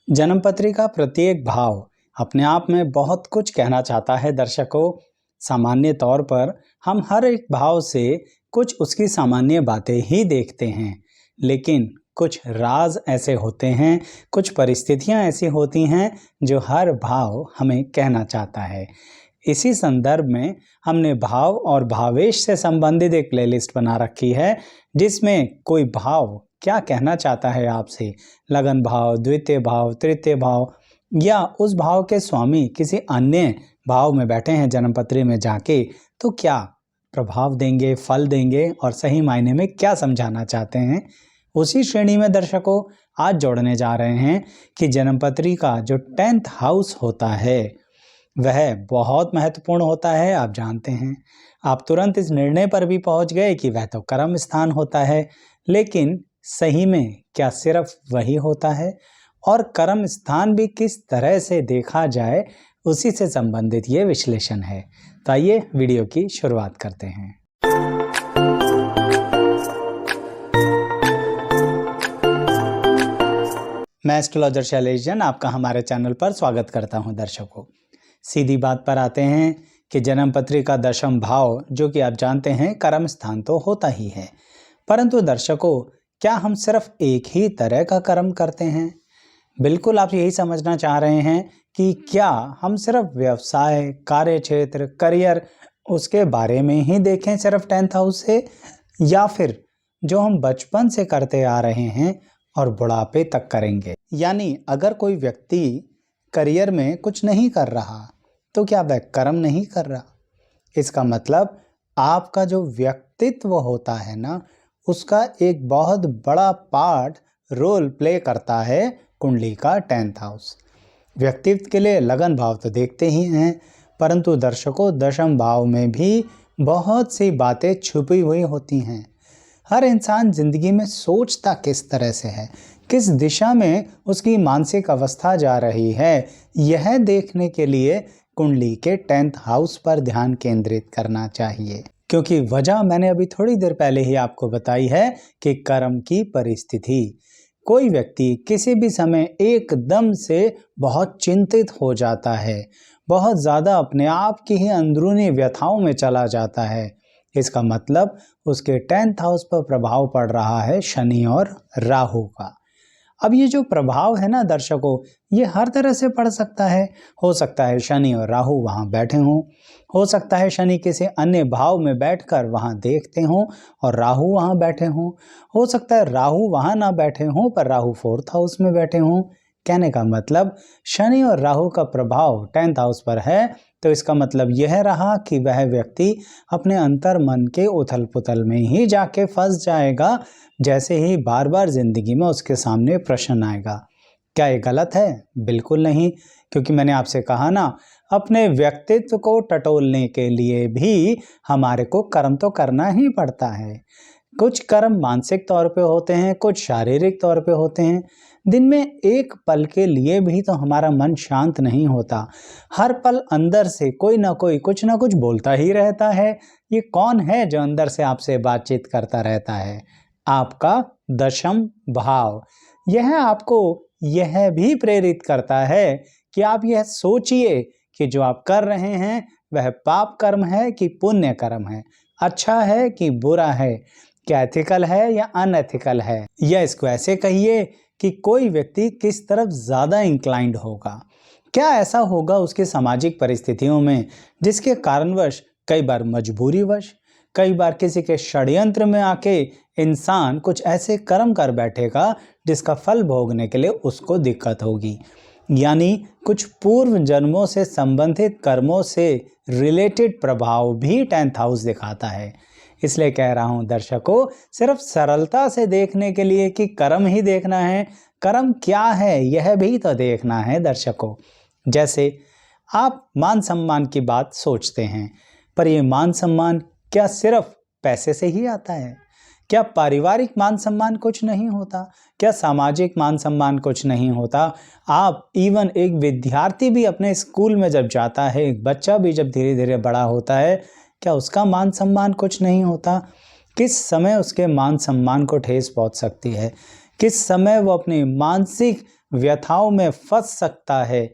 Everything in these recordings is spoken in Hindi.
जन्मपत्री का प्रत्येक भाव अपने आप में बहुत कुछ कहना चाहता है। दर्शकों, सामान्य तौर पर हम हर एक भाव से कुछ उसकी सामान्य बातें ही देखते हैं, लेकिन कुछ राज ऐसे होते हैं, कुछ परिस्थितियां ऐसी होती हैं जो हर भाव हमें कहना चाहता है। इसी संदर्भ में हमने भाव और भावेश से संबंधित एक प्लेलिस्ट बना रखी है, जिसमें कोई भाव क्या कहना चाहता है आपसे, लगन भाव, द्वितीय भाव, तृतीय भाव या उस भाव के स्वामी किसी अन्य भाव में बैठे हैं जन्मपत्री में जाके, तो क्या प्रभाव देंगे, फल देंगे और सही मायने में क्या समझाना चाहते हैं। उसी श्रेणी में दर्शकों आज जोड़ने जा रहे हैं कि जन्मपत्री का जो 10th हाउस होता है वह बहुत महत्वपूर्ण होता है। आप जानते हैं, आप तुरंत इस निर्णय पर भी पहुंच गए कि वह तो कर्म स्थान होता है, लेकिन सही में क्या सिर्फ वही होता है और कर्म स्थान भी किस तरह से देखा जाए, उसी से संबंधित ये विश्लेषण है। तो आइए वीडियो की शुरुआत करते हैं। मैं एस्ट्रोलॉजर शैलेश जैन आपका हमारे चैनल पर स्वागत करता हूं। दर्शकों, सीधी बात पर आते हैं कि जन्मपत्री का 10वां भाव, जो कि आप जानते हैं कर्म स्थान तो होता ही है, परंतु दर्शकों क्या हम सिर्फ एक ही तरह का कर्म करते हैं? बिल्कुल आप यही समझना चाह रहे हैं कि क्या हम सिर्फ व्यवसाय, कार्य क्षेत्र, करियर उसके बारे में ही देखें सिर्फ 10th हाउस से, या फिर जो हम बचपन से करते आ रहे हैं और बुढ़ापे तक करेंगे। यानी अगर कोई व्यक्ति करियर में कुछ नहीं कर रहा तो क्या वह कर्म नहीं कर रहा? इसका मतलब आपका जो व्यक्तित्व होता है ना, उसका एक बहुत बड़ा पार्ट रोल प्ले करता है कुंडली का 10th हाउस। व्यक्तित्व के लिए लगन भाव तो देखते ही हैं, परंतु दर्शकों 10वां भाव में भी बहुत सी बातें छुपी हुई होती हैं। हर इंसान जिंदगी में सोचता किस तरह से है, किस दिशा में उसकी मानसिक अवस्था जा रही है, यह देखने के लिए कुंडली के 10th हाउस पर ध्यान केंद्रित करना चाहिए। क्योंकि वजह मैंने अभी थोड़ी देर पहले ही आपको बताई है कि कर्म की परिस्थिति। कोई व्यक्ति किसी भी समय एकदम से बहुत चिंतित हो जाता है, बहुत ज़्यादा अपने आप की ही अंदरूनी व्यथाओं में चला जाता है। इसका मतलब उसके 10th हाउस पर प्रभाव पड़ रहा है शनि और राहु का। अब ये जो प्रभाव है ना दर्शकों, ये हर तरह से पड़ सकता है। हो सकता है शनि और राहु वहाँ बैठे हों, हो सकता है शनि किसी अन्य भाव में बैठकर वहाँ देखते हों और राहु वहाँ बैठे हों, हो सकता है राहु वहाँ ना बैठे हों पर राहु 4th हाउस में बैठे हों। कहने का मतलब शनि और राहु का प्रभाव 10th हाउस पर है, तो इसका मतलब यह रहा कि वह व्यक्ति अपने अंतर मन के उथल पुथल में ही जाके फंस जाएगा, जैसे ही बार बार जिंदगी में उसके सामने प्रश्न आएगा। क्या ये गलत है? बिल्कुल नहीं, क्योंकि मैंने आपसे कहा ना, अपने व्यक्तित्व को टटोलने के लिए भी हमारे को कर्म तो करना ही पड़ता है। कुछ कर्म मानसिक तौर पे होते हैं, कुछ शारीरिक तौर पे होते हैं। दिन में एक पल के लिए भी तो हमारा मन शांत नहीं होता। हर पल अंदर से कोई ना कोई कुछ ना कुछ बोलता ही रहता है। ये कौन है जो अंदर से आपसे बातचीत करता रहता है? आपका 10वां भाव। यह आपको यह भी प्रेरित करता है कि आप यह सोचिए कि जो आप कर रहे हैं वह पाप कर्म है कि पुण्य कर्म है, अच्छा है कि बुरा है, क्या एथिकल है या अनएथिकल है, या इसको ऐसे कहिए कि कोई व्यक्ति किस तरफ ज़्यादा इंक्लाइंड होगा। क्या ऐसा होगा उसकी सामाजिक परिस्थितियों में जिसके कारणवश, कई बार मजबूरीवश, कई बार किसी के षड्यंत्र में आके इंसान कुछ ऐसे कर्म कर बैठेगा जिसका फल भोगने के लिए उसको दिक्कत होगी। यानी कुछ पूर्व जन्मों से संबंधित कर्मों से रिलेटेड प्रभाव भी 10th हाउस दिखाता है। इसलिए कह रहा हूं दर्शकों, सिर्फ सरलता से देखने के लिए कि कर्म ही देखना है, कर्म क्या है यह भी तो देखना है दर्शकों। जैसे आप मान सम्मान की बात सोचते हैं, पर यह मान सम्मान क्या सिर्फ पैसे से ही आता है? क्या पारिवारिक मान सम्मान कुछ नहीं होता? क्या सामाजिक मान सम्मान कुछ नहीं होता? आप इवन एक विद्यार्थी भी अपने स्कूल में जब जाता है, एक बच्चा भी जब धीरे धीरे बड़ा होता है, क्या उसका मान सम्मान कुछ नहीं होता? किस समय उसके मान सम्मान को ठेस पहुंच सकती है? किस समय वो अपनी मानसिक व्यथाओं में फंस सकता है।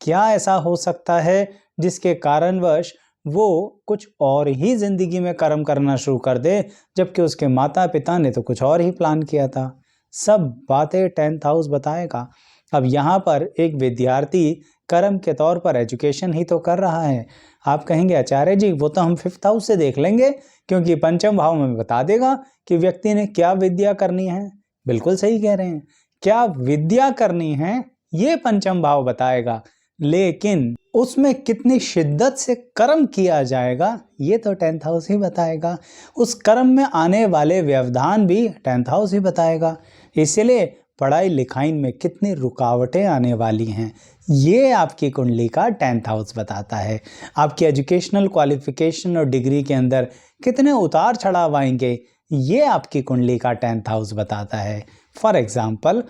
क्या ऐसा हो सकता है जिसके कारणवश वो कुछ और ही जिंदगी में कर्म करना शुरू कर दे, जबकि उसके माता पिता ने तो कुछ और ही प्लान किया था। सब बातें 10th हाउस बताएगा। अब यहाँ पर एक विद्यार्थी कर्म के तौर पर एजुकेशन ही तो कर रहा है। आप कहेंगे आचार्य जी वो तो हम 5th हाउस से देख लेंगे, क्योंकि पंचम भाव में बता देगा कि व्यक्ति ने क्या विद्या करनी है। बिल्कुल सही कह रहे हैं, क्या विद्या करनी है ये पंचम भाव बताएगा, लेकिन उसमें कितनी शिद्दत से कर्म किया जाएगा ये तो 10th हाउस ही बताएगा। उस कर्म में आने वाले व्यवधान भी 10th हाउस ही बताएगा। इसलिए पढ़ाई लिखाई में कितनी रुकावटें आने वाली हैं ये आपकी कुंडली का 10th हाउस बताता है। आपकी एजुकेशनल क्वालिफिकेशन और डिग्री के अंदर कितने उतार चढ़ाव आएंगे ये आपकी कुंडली का 10th हाउस बताता है। फॉर एग्जाम्पल,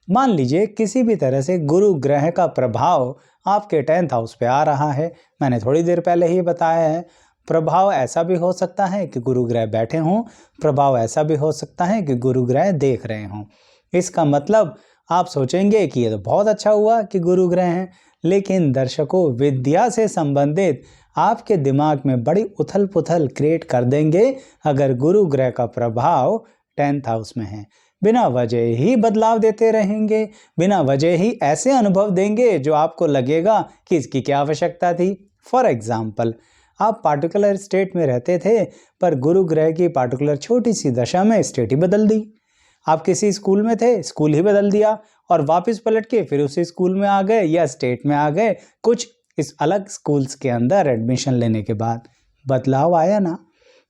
मान लीजिए किसी भी तरह से गुरु ग्रह का प्रभाव आपके 10th हाउस पे आ रहा है। मैंने थोड़ी देर पहले ही बताया है, प्रभाव ऐसा भी हो सकता है कि गुरु ग्रह बैठे हों, प्रभाव ऐसा भी हो सकता है कि गुरु ग्रह देख रहे हों। इसका मतलब आप सोचेंगे कि ये तो बहुत अच्छा हुआ कि गुरु ग्रह हैं, लेकिन दर्शकों विद्या से संबंधित आपके दिमाग में बड़ी उथल पुथल क्रिएट कर देंगे अगर गुरु ग्रह का प्रभाव 10th हाउस में है। बिना वजह ही बदलाव देते रहेंगे, बिना वजह ही ऐसे अनुभव देंगे जो आपको लगेगा कि इसकी क्या आवश्यकता थी। फॉर एग्जाम्पल, आप पार्टिकुलर स्टेट में रहते थे, पर गुरु ग्रह की पार्टिकुलर छोटी सी दशा में स्टेट ही बदल दी। आप किसी स्कूल में थे, स्कूल ही बदल दिया और वापस पलट के फिर उसी स्कूल में आ गए या स्टेट में आ गए, कुछ इस अलग स्कूल्स के अंदर एडमिशन लेने के बाद बदलाव आया ना।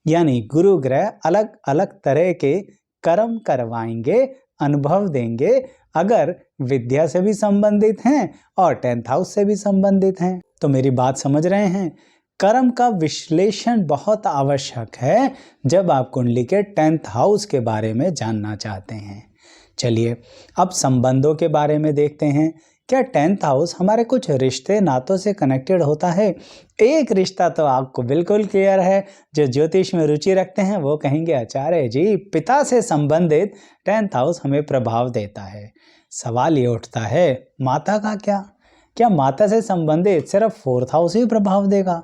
यानी गुरु ग्रह अलग अलग तरह के कर्म करवाएंगे, अनुभव देंगे अगर विद्या से भी संबंधित हैं और 10th हाउस से भी संबंधित हैं। तो मेरी बात समझ रहे हैं, कर्म का विश्लेषण बहुत आवश्यक है जब आप कुंडली के 10th हाउस के बारे में जानना चाहते हैं। चलिए अब संबंधों के बारे में देखते हैं। क्या 10th हाउस हमारे कुछ रिश्ते नातों से कनेक्टेड होता है? एक रिश्ता तो आपको बिल्कुल क्लियर है, जो ज्योतिष में रुचि रखते हैं वो कहेंगे आचार्य जी पिता से संबंधित 10th हाउस हमें प्रभाव देता है। सवाल ये उठता है माता का क्या माता से संबंधित सिर्फ 4th हाउस ही प्रभाव देगा?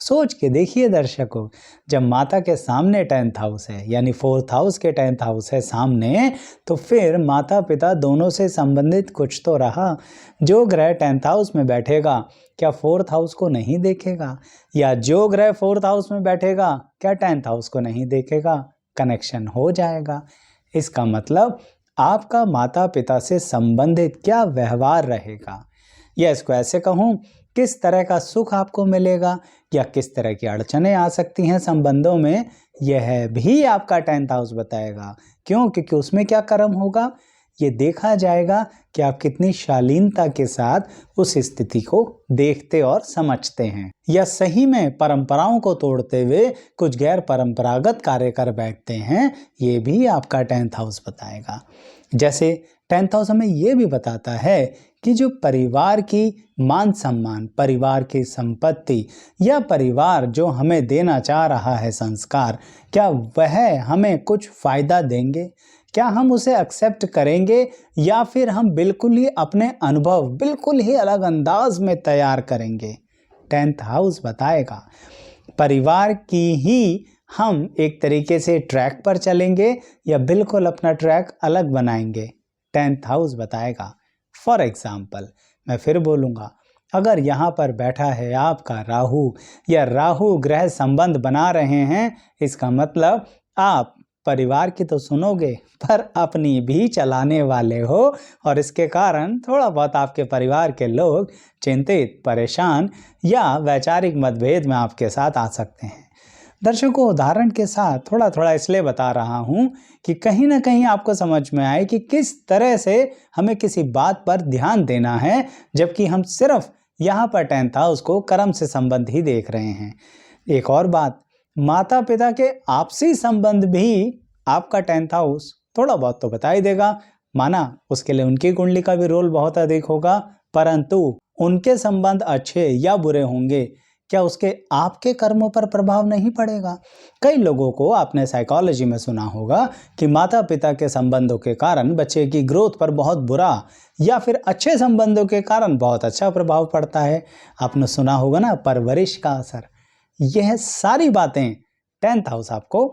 सोच के देखिए दर्शकों, जब माता के सामने 10th हाउस है यानी 4th हाउस के 10th हाउस है सामने, तो फिर माता पिता दोनों से संबंधित कुछ तो रहा। जो ग्रह 10th हाउस में बैठेगा क्या 4th हाउस को नहीं देखेगा, या जो ग्रह 4th हाउस में बैठेगा क्या 10th हाउस को नहीं देखेगा? कनेक्शन हो जाएगा। इसका मतलब आपका माता पिता से संबंधित क्या व्यवहार रहेगा, या इसको ऐसे कहूँ किस तरह का सुख आपको मिलेगा या किस तरह की अड़चनें आ सकती हैं संबंधों में, यह भी आपका 10th हाउस बताएगा। क्यों? क्योंकि उसमें क्या कर्म होगा ये देखा जाएगा कि आप कितनी शालीनता के साथ उस स्थिति को देखते और समझते हैं, या सही में परंपराओं को तोड़ते हुए कुछ गैर परंपरागत कार्य कर बैठते हैं, ये भी आपका 10th हाउस बताएगा। जैसे 10th हाउस हमें ये भी बताता है कि जो परिवार की मान सम्मान, परिवार की संपत्ति या परिवार जो हमें देना चाह रहा है संस्कार, क्या वह हमें कुछ फायदा देंगे? क्या हम उसे एक्सेप्ट करेंगे या फिर हम बिल्कुल ही अपने अनुभव बिल्कुल ही अलग अंदाज में तैयार करेंगे? 10th हाउस बताएगा। परिवार की ही हम एक तरीके से ट्रैक पर चलेंगे या बिल्कुल अपना ट्रैक अलग बनाएंगे, 10th हाउस बताएगा। फॉर एग्जाम्पल, मैं फिर बोलूँगा, अगर यहाँ पर बैठा है आपका राहु या राहु ग्रह संबंध बना रहे हैं, इसका मतलब आप परिवार की तो सुनोगे पर अपनी भी चलाने वाले हो, और इसके कारण थोड़ा बहुत आपके परिवार के लोग चिंतित, परेशान या वैचारिक मतभेद में आपके साथ आ सकते हैं। दर्शकों उदाहरण के साथ थोड़ा थोड़ा इसलिए बता रहा हूँ कि कहीं ना कहीं आपको समझ में आए कि किस तरह से हमें किसी बात पर ध्यान देना है, जबकि हम सिर्फ यहाँ पर 10th हाउस को कर्म से संबंध ही देख रहे हैं। एक और बात, माता पिता के आपसी संबंध भी आपका 10th हाउस थोड़ा बहुत तो बता ही देगा। माना उसके लिए उनकी कुंडली का भी रोल बहुत अधिक होगा, परंतु उनके संबंध अच्छे या बुरे होंगे, क्या उसके आपके कर्मों पर प्रभाव नहीं पड़ेगा? कई लोगों को आपने साइकोलॉजी में सुना होगा कि माता पिता के संबंधों के कारण बच्चे की ग्रोथ पर बहुत बुरा या फिर अच्छे संबंधों के कारण बहुत अच्छा प्रभाव पड़ता है। आपने सुना होगा ना, परवरिश का असर। यह सारी बातें 10th हाउस आपको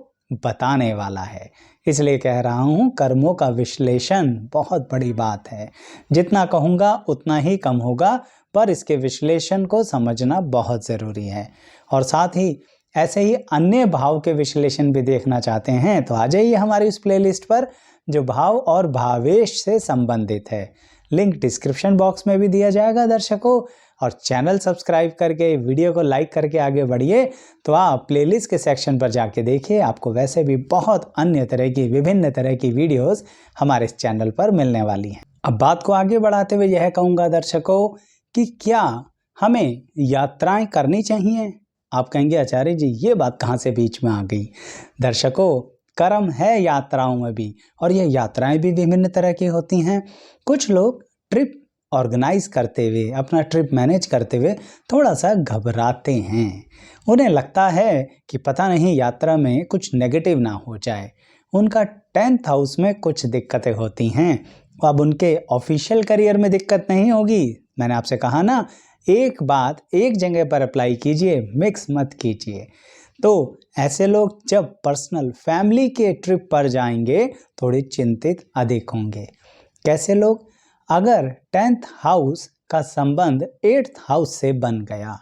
बताने वाला है। इसलिए कह रहा हूं, कर्मों का विश्लेषण बहुत बड़ी बात है। जितना कहूंगा उतना ही कम होगा, पर इसके विश्लेषण को समझना बहुत ज़रूरी है। और साथ ही ऐसे ही अन्य भाव के विश्लेषण भी देखना चाहते हैं तो आ जाइए हमारी उस प्लेलिस्ट पर जो भाव और भावेश से संबंधित है। लिंक डिस्क्रिप्शन बॉक्स में भी दिया जाएगा दर्शकों। और चैनल सब्सक्राइब करके वीडियो को लाइक करके आगे बढ़िए तो आप प्लेलिस्ट के सेक्शन पर जाके देखिए, आपको वैसे भी बहुत अन्य तरह की विभिन्न तरह की वीडियोस हमारे इस चैनल पर मिलने वाली हैं। अब बात को आगे बढ़ाते हुए यह कहूँगा दर्शकों कि क्या हमें यात्राएं करनी चाहिए? आप कहेंगे आचार्य जी ये बात कहाँ से बीच में आ गई? दर्शकों, कर्म है यात्राओं में भी, और ये यात्राएं भी विभिन्न तरह की होती हैं। कुछ लोग ट्रिप ऑर्गेनाइज करते हुए, अपना ट्रिप मैनेज करते हुए थोड़ा सा घबराते हैं। उन्हें लगता है कि पता नहीं यात्रा में कुछ नेगेटिव ना हो जाए। उनका 10th हाउस में कुछ दिक्कतें होती हैं। अब उनके ऑफिशियल करियर में दिक्कत नहीं होगी। मैंने आपसे कहा ना, एक बात एक जगह पर अप्लाई कीजिए, मिक्स मत कीजिए। तो ऐसे लोग जब पर्सनल फैमिली के ट्रिप पर जाएंगे थोड़े चिंतित अधिक होंगे। कैसे लोग? अगर 10th हाउस का संबंध 8th हाउस से बन गया।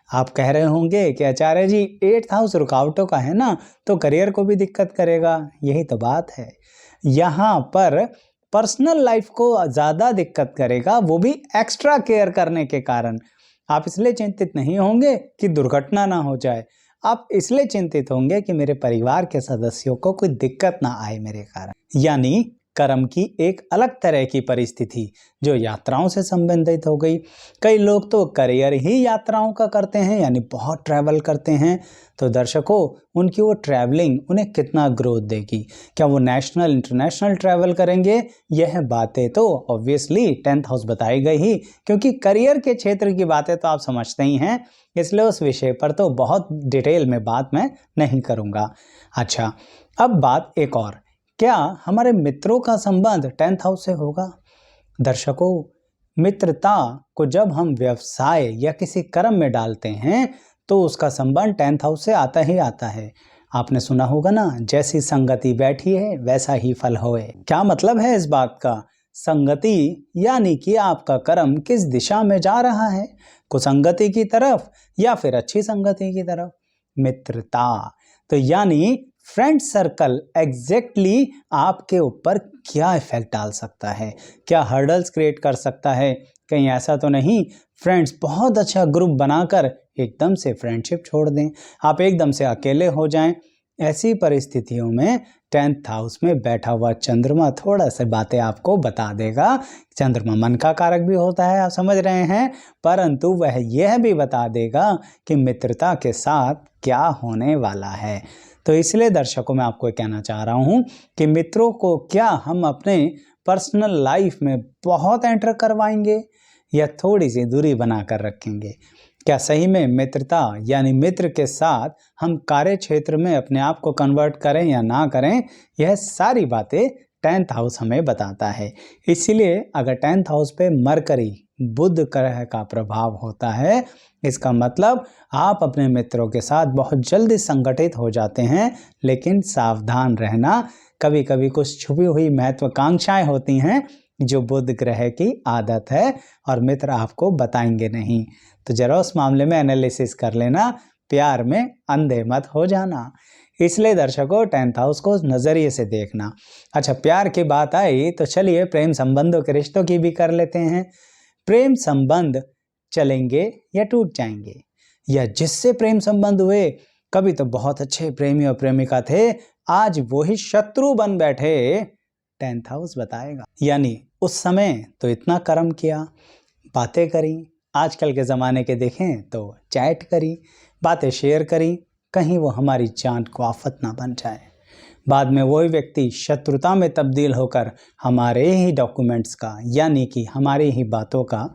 आप कह रहे होंगे कि आचार्य जी 8th हाउस रुकावटों का है ना, तो करियर को भी दिक्कत करेगा। यही तो बात है, यहाँ पर पर्सनल लाइफ को ज़्यादा दिक्कत करेगा, वो भी एक्स्ट्रा केयर करने के कारण। आप इसलिए चिंतित नहीं होंगे कि दुर्घटना ना हो जाए, आप इसलिए चिंतित होंगे कि मेरे परिवार के सदस्यों को कोई दिक्कत ना आए मेरे कारण। यानी कर्म की एक अलग तरह की परिस्थिति जो यात्राओं से संबंधित हो गई। कई लोग तो करियर ही यात्राओं का करते हैं, यानी बहुत ट्रैवल करते हैं। तो दर्शकों, उनकी वो ट्रैवलिंग उन्हें कितना ग्रोथ देगी? क्या वो नेशनल इंटरनेशनल ट्रैवल करेंगे? यह बातें तो ऑब्वियसली 10th हाउस बताएगा ही, क्योंकि करियर के क्षेत्र की बातें तो आप समझते ही हैं। इसलिए उस विषय पर तो बहुत डिटेल में बात मैं नहीं करूँगा। अच्छा, अब बात एक और, क्या हमारे मित्रों का संबंध 10th हाउस से होगा? दर्शकों, मित्रता को जब हम व्यवसाय या किसी कर्म में डालते हैं तो उसका संबंध 10th हाउस से आता ही आता है। आपने सुना होगा ना, जैसी संगति बैठी है वैसा ही फल होए। क्या मतलब है इस बात का? संगति यानी कि आपका कर्म किस दिशा में जा रहा है, कुसंगति की तरफ या फिर अच्छी संगति की तरफ। मित्रता तो यानी फ्रेंड सर्कल एग्जैक्टली आपके ऊपर क्या इफेक्ट डाल सकता है, क्या हर्डल्स क्रिएट कर सकता है। कहीं ऐसा तो नहीं फ्रेंड्स बहुत अच्छा ग्रुप बनाकर एकदम से फ्रेंडशिप छोड़ दें, आप एकदम से अकेले हो जाएं। ऐसी परिस्थितियों में 10th हाउस में बैठा हुआ चंद्रमा थोड़ा सा बातें आपको बता देगा। चंद्रमा मन का कारक भी होता है, आप समझ रहे हैं, परंतु वह यह भी बता देगा कि मित्रता के साथ क्या होने वाला है। तो इसलिए दर्शकों, मैं आपको कहना चाह रहा हूं कि मित्रों को क्या हम अपने पर्सनल लाइफ में बहुत एंटर करवाएंगे या थोड़ी सी दूरी बनाकर रखेंगे? क्या सही में मित्रता यानी मित्र के साथ हम कार्य क्षेत्र में अपने आप को कन्वर्ट करें या ना करें, यह सारी बातें 10th हाउस हमें बताता है। इसीलिए अगर 10th हाउस पे मरकरी बुध ग्रह का प्रभाव होता है, इसका मतलब आप अपने मित्रों के साथ बहुत जल्दी संगठित हो जाते हैं। लेकिन सावधान रहना, कभी कभी कुछ छुपी हुई महत्वाकांक्षाएं होती हैं जो बुध ग्रह की आदत है और मित्र आपको बताएंगे नहीं। तो जरा उस मामले में एनालिसिस कर लेना, प्यार में अंधे मत हो जाना। इसलिए दर्शकों, 10th हाउस को नज़रिए से देखना। अच्छा, प्यार की बात आई तो चलिए प्रेम संबंधों के रिश्तों की भी कर लेते हैं। प्रेम संबंध चलेंगे या टूट जाएंगे, या जिससे प्रेम संबंध हुए कभी तो बहुत अच्छे प्रेमी और प्रेमिका थे, आज वो ही शत्रु बन बैठे, 10th हाउस बताएगा। यानी उस समय तो इतना कर्म किया, बातें करी, आजकल के ज़माने के देखें तो चैट करी, बातें शेयर करी, कहीं वो हमारी जान को आफत ना बन जाए। बाद में वही व्यक्ति शत्रुता में तब्दील होकर हमारे ही डॉक्यूमेंट्स का यानी कि हमारी ही बातों का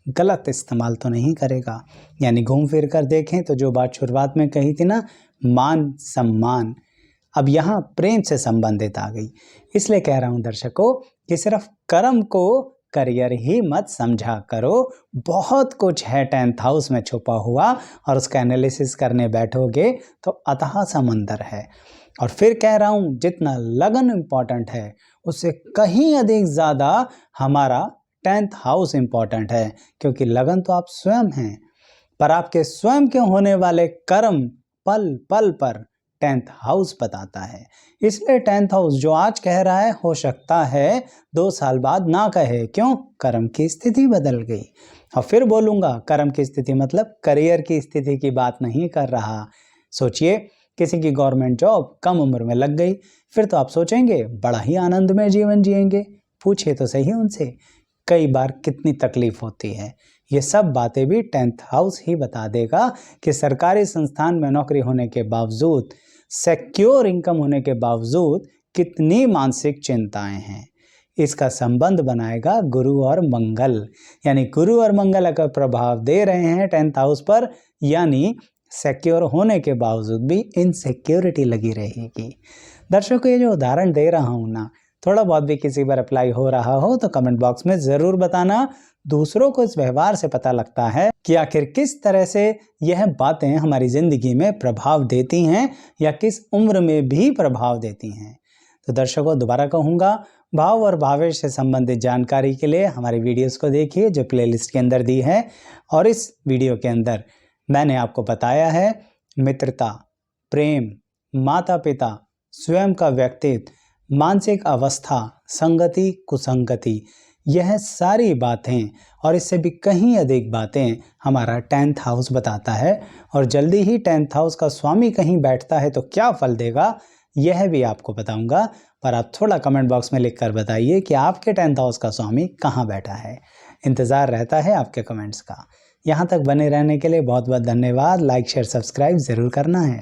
गलत इस्तेमाल तो नहीं करेगा। यानी घूम फिर कर देखें तो जो बात शुरुआत में कही थी ना, मान सम्मान, अब यहाँ प्रेम से संबंधित आ गई। इसलिए कह रहा हूँ दर्शकों कि सिर्फ कर्म को करियर ही मत समझा करो, बहुत कुछ है 10th हाउस में छुपा हुआ, और उसका एनालिसिस करने बैठोगे तो अथाह समंदर है। और फिर कह रहा हूँ जितना लगन इम्पॉर्टेंट है उससे कहीं अधिक ज़्यादा हमारा 10th हाउस इम्पॉर्टेंट है, क्योंकि लगन तो आप स्वयं हैं, पर आपके स्वयं के होने वाले कर्म पल पल पर 10th हाउस बताता है। इसलिए 10th हाउस जो आज कह रहा है हो सकता है 2 साल बाद ना कहे। क्यों? कर्म की स्थिति बदल गई। और फिर बोलूँगा कर्म की स्थिति मतलब करियर की स्थिति की बात नहीं कर रहा। सोचिए किसी की गवर्नमेंट जॉब कम उम्र में लग गई, फिर तो आप सोचेंगे बड़ा ही आनंद में जीवन जिएंगे। पूछिए तो सही उनसे कई बार कितनी तकलीफ होती है। ये सब बातें भी 10th हाउस ही बता देगा कि सरकारी संस्थान में नौकरी होने के बावजूद, सिक्योर इनकम होने के बावजूद कितनी मानसिक चिंताएं हैं। इसका संबंध बनाएगा गुरु और मंगल। यानी गुरु और मंगल अगर प्रभाव दे रहे हैं 10th हाउस पर, यानी सिक्योर होने के बावजूद भी इनसिक्योरिटी लगी रहेगी। दर्शकों ये जो उदाहरण दे रहा हूँ ना, थोड़ा बहुत भी किसी पर अप्लाई हो रहा हो तो कमेंट बॉक्स में ज़रूर बताना। दूसरों को इस व्यवहार से पता लगता है कि आखिर किस तरह से यह बातें हमारी ज़िंदगी में प्रभाव देती हैं या किस उम्र में भी प्रभाव देती हैं। तो दर्शकों दोबारा कहूँगा, भाव और भावेश से संबंधित जानकारी के लिए हमारी वीडियोस को देखिए जो प्लेलिस्ट के अंदर दी है। और इस वीडियो के अंदर मैंने आपको बताया है मित्रता, प्रेम, माता पिता, स्वयं का व्यक्तित्व, मानसिक अवस्था, संगति, कुसंगति, यह सारी बातें और इससे भी कहीं अधिक बातें हमारा 10th हाउस बताता है। और जल्दी ही 10th हाउस का स्वामी कहीं बैठता है तो क्या फल देगा यह भी आपको बताऊंगा। पर आप थोड़ा कमेंट बॉक्स में लिखकर बताइए कि आपके 10th हाउस का स्वामी कहाँ बैठा है। इंतज़ार रहता है आपके कमेंट्स का। यहाँ तक बने रहने के लिए बहुत बहुत धन्यवाद। लाइक शेयर सब्सक्राइब ज़रूर करना है।